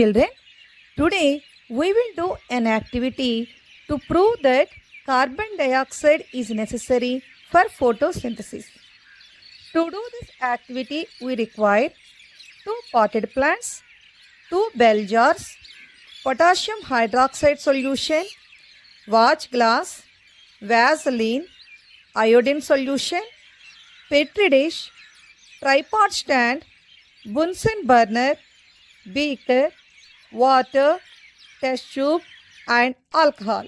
Children, today we will do an activity to prove that carbon dioxide is necessary for photosynthesis. To do this activity, we require 2 potted plants, 2 bell jars, potassium hydroxide solution, watch glass, Vaseline, iodine solution, petri dish, tripod stand, Bunsen burner, beaker, water, test tube and alcohol.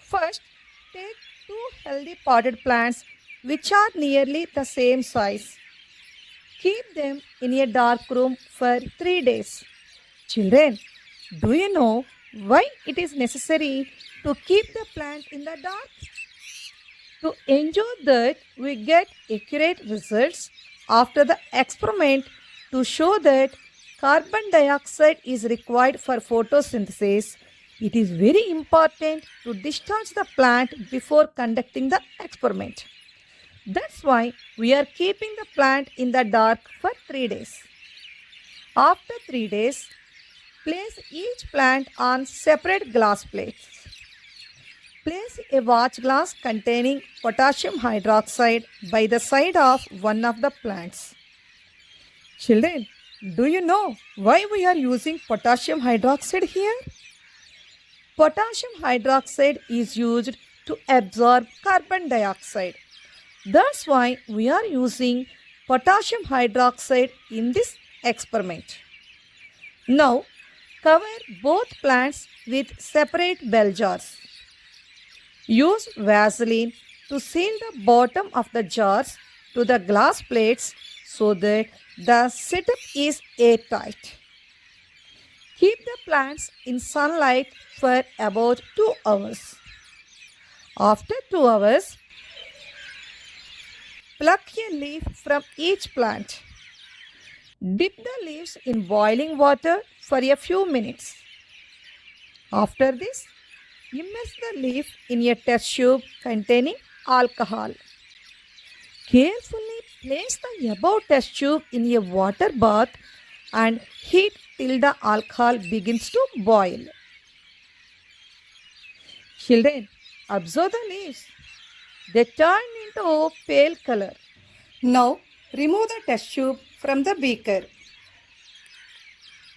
First, take 2 healthy potted plants which are nearly the same size. Keep them in a dark room for 3 days. Children, do you know why it is necessary to keep the plant in the dark? To ensure that we get accurate results after the experiment to show that carbon dioxide is required for photosynthesis, it is very important to discharge the plant before conducting the experiment. That's why we are keeping the plant in the dark for 3 days. After 3 days, place each plant on separate glass plates. Place a watch glass containing potassium hydroxide by the side of one of the plants. Children, do you know why we are using potassium hydroxide here? Potassium hydroxide is used to absorb carbon dioxide. That's why we are using potassium hydroxide in this experiment. Now, cover both plants with separate bell jars. Use Vaseline to seal the bottom of the jars to the glass plates so that the setup is airtight. Keep the plants in sunlight for about 2 hours. After 2 hours, pluck a leaf from each plant. Dip the leaves in boiling water for a few minutes. After this, immerse the leaf in a test tube containing alcohol. Carefully place the above test tube in a water bath and heat till the alcohol begins to boil. Children, observe the leaves. They turn into pale color. Now, remove the test tube from the beaker.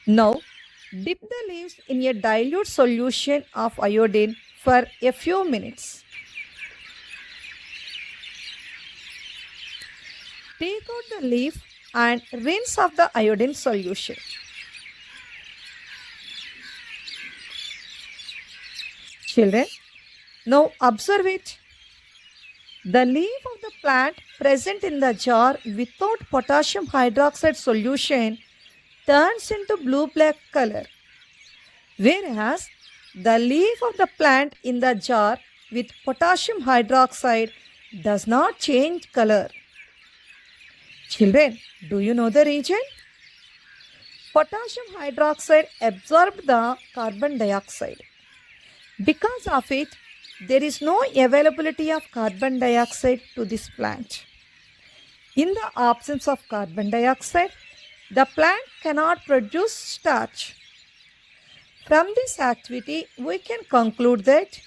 Now, dip the leaves in a dilute solution of iodine for a few minutes. Take out the leaf and rinse off the iodine solution. Children, now observe it. The leaf of the plant present in the jar without potassium hydroxide solution turns into blue-black color, whereas the leaf of the plant in the jar with potassium hydroxide does not change color. Children, do you know the reason? Potassium hydroxide absorbed the carbon dioxide. Because of it, there is no availability of carbon dioxide to this plant. In the absence of carbon dioxide, the plant cannot produce starch. From this activity, we can conclude that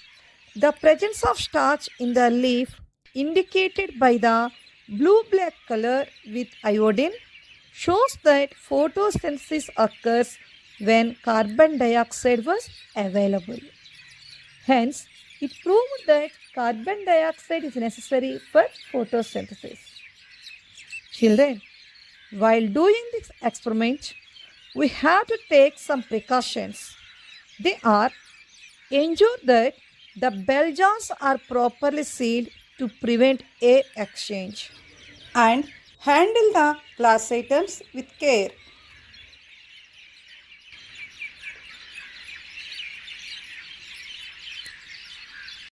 the presence of starch in the leaf indicated by the blue-black color with iodine shows that photosynthesis occurs when carbon dioxide was available. Hence, it proved that carbon dioxide is necessary for photosynthesis. Children, while doing this experiment, we have to take some precautions. They are: ensure that the bell jars are properly sealed to prevent air exchange, and handle the glass items with care.